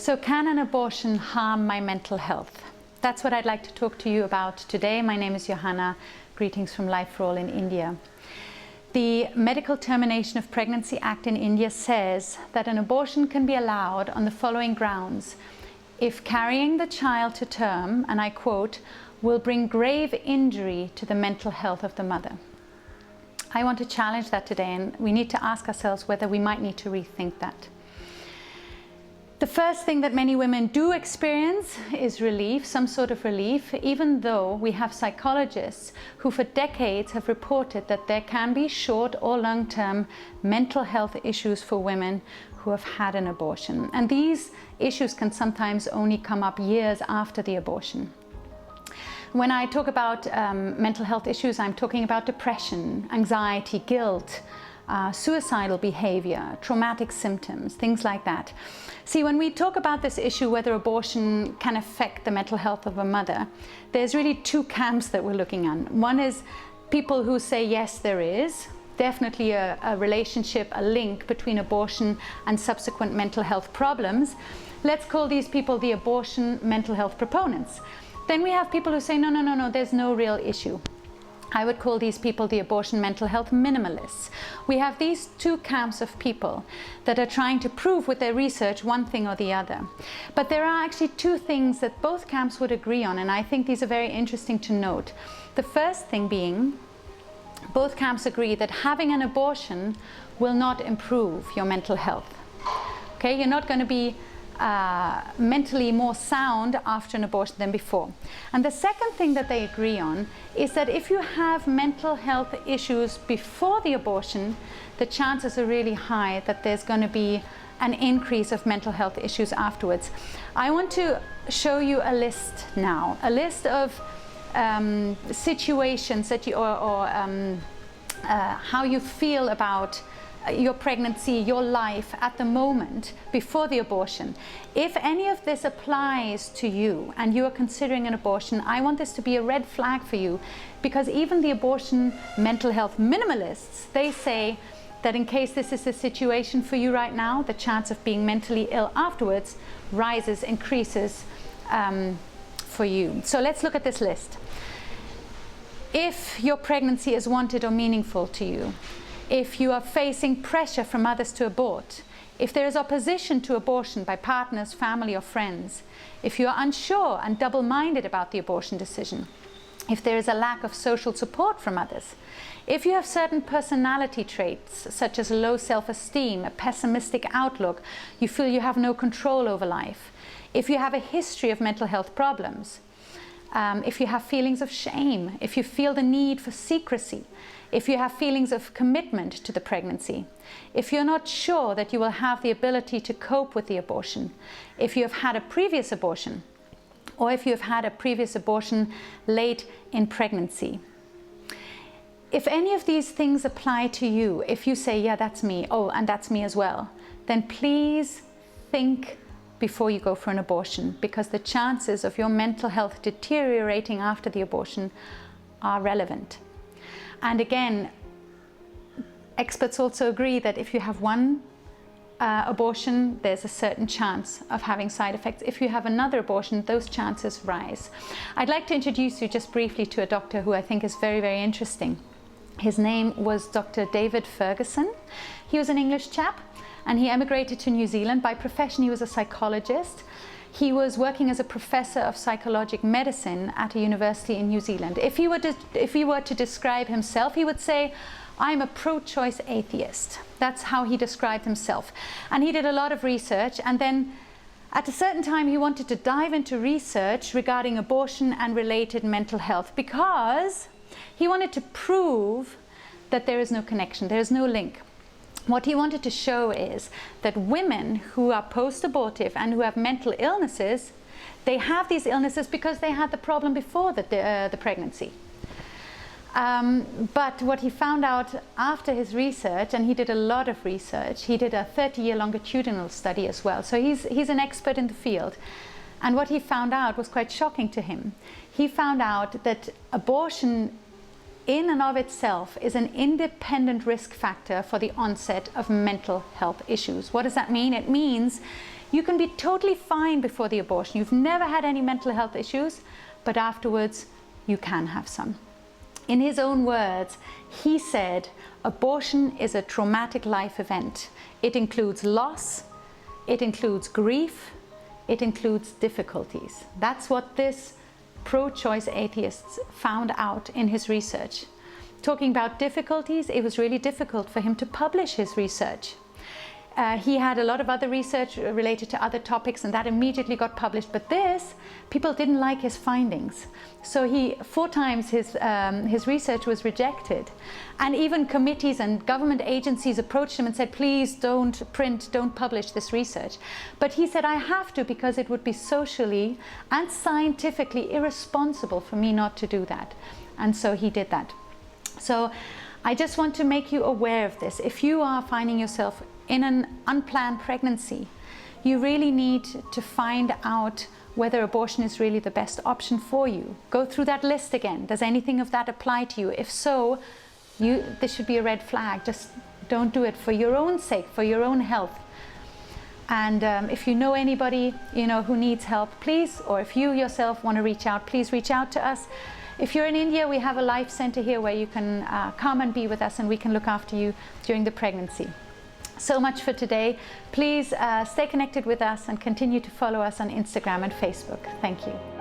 So can an abortion harm my mental health? That's what I'd like to talk to you about today. My name is Johanna. Greetings from Life for All in India. The Medical Termination of Pregnancy Act in India says that an abortion can be allowed on the following grounds: if carrying the child to term, and I quote, will bring grave injury to the mental health of the mother. I want to challenge that today, and we need to ask ourselves whether we might need to rethink that. The first thing that many women do experience is relief, some sort of relief, even though we have psychologists who for decades have reported that there can be short or long-term mental health issues for women who have had an abortion. And these issues can sometimes only come up years after the abortion. When I talk about mental health issues, I'm talking about depression, anxiety, guilt, suicidal behavior, traumatic symptoms, things like that. See, when we talk about this issue, whether abortion can affect the mental health of a mother, there's really two camps that we're looking at. One is people who say, yes, there is definitely a relationship, a link between abortion and subsequent mental health problems. Let's call these people the abortion mental health proponents. Then we have people who say, no, there's no real issue. I would call these people the abortion mental health minimalists. We have these two camps of people that are trying to prove with their research one thing or the other. But there are actually two things that both camps would agree on, and I think these are very interesting to note. The first thing being, both camps agree that having an abortion will not improve your mental health. Okay, you're not going to be mentally more sound after an abortion than before. And the second thing that they agree on is that if you have mental health issues before the abortion, the chances are really high that there's going to be an increase of mental health issues afterwards. I want to show you a list now, a list of situations that you, how you feel about your pregnancy, your life at the moment before the abortion. If any of this applies to you and you are considering an abortion, I want this to be a red flag for you, because even the abortion mental health minimalists, they say that in case this is a situation for you right now, the chance of being mentally ill afterwards rises, increases for you. So let's look at this list. If your pregnancy is wanted or meaningful to you, if you are facing pressure from others to abort, if there is opposition to abortion by partners, family or friends, if you are unsure and double-minded about the abortion decision, if there is a lack of social support from others, if you have certain personality traits such as low self-esteem, a pessimistic outlook, you feel you have no control over life, if you have a history of mental health problems, if you have feelings of shame, if you feel the need for secrecy, if you have feelings of commitment to the pregnancy, if you're not sure that you will have the ability to cope with the abortion, if you have had a previous abortion, or if you have had a previous abortion late in pregnancy. If any of these things apply to you, if you say, yeah, that's me, oh, and that's me as well, then please think before you go for an abortion, because the chances of your mental health deteriorating after the abortion are relevant. And again, experts also agree that if you have one abortion, there's a certain chance of having side effects. If you have another abortion, those chances rise. I'd like to introduce you just briefly to a doctor who I think is very, very interesting. His name was Dr. David Ferguson. He was an English chap, and he emigrated to New Zealand. By profession, he was a psychologist. He was working as a professor of psychologic medicine at a university in New Zealand. If he were to describe himself, he would say, I'm a pro-choice atheist. That's how he described himself. And he did a lot of research, and then at a certain time he wanted to dive into research regarding abortion and related mental health, because he wanted to prove that there is no connection, there is no link. What he wanted to show is that women who are post-abortive and who have mental illnesses, they have these illnesses because they had the problem before the pregnancy. But what he found out after his research, and he did a lot of research, he did a 30-year longitudinal study as well, so he's an expert in the field. And what he found out was quite shocking to him. He found out that abortion in and of itself is an independent risk factor for the onset of mental health issues. What does that mean? It means You can be totally fine before the abortion. You've never had any mental health issues, but afterwards you can have some. In his own words, he said, abortion is a traumatic life event. It includes loss, it includes grief, it includes difficulties. That's what this pro-choice atheist found out in his research. Talking about difficulties, it was really difficult for him to publish his research. He had a lot of other research related to other topics, and that immediately got published. But this, people didn't like his findings. So 4 times his research was rejected. And even committees and government agencies approached him and said, please don't print, don't publish this research. But he said, I have to, because it would be socially and scientifically irresponsible for me not to do that. And so he did that. So I just want to make you aware of this. If you are finding yourself in an unplanned pregnancy, you really need to find out whether abortion is really the best option for you. Go through that list again. Does anything of that apply to you? If so, this should be a red flag. Just don't do it, for your own sake, for your own health. And if you know anybody who needs help, please, or if you yourself want to reach out, please reach out to us. If you're in India, we have a life center here where you can come and be with us, and we can look after you during the pregnancy. So much for today. Please stay connected with us and continue to follow us on Instagram and Facebook. Thank you.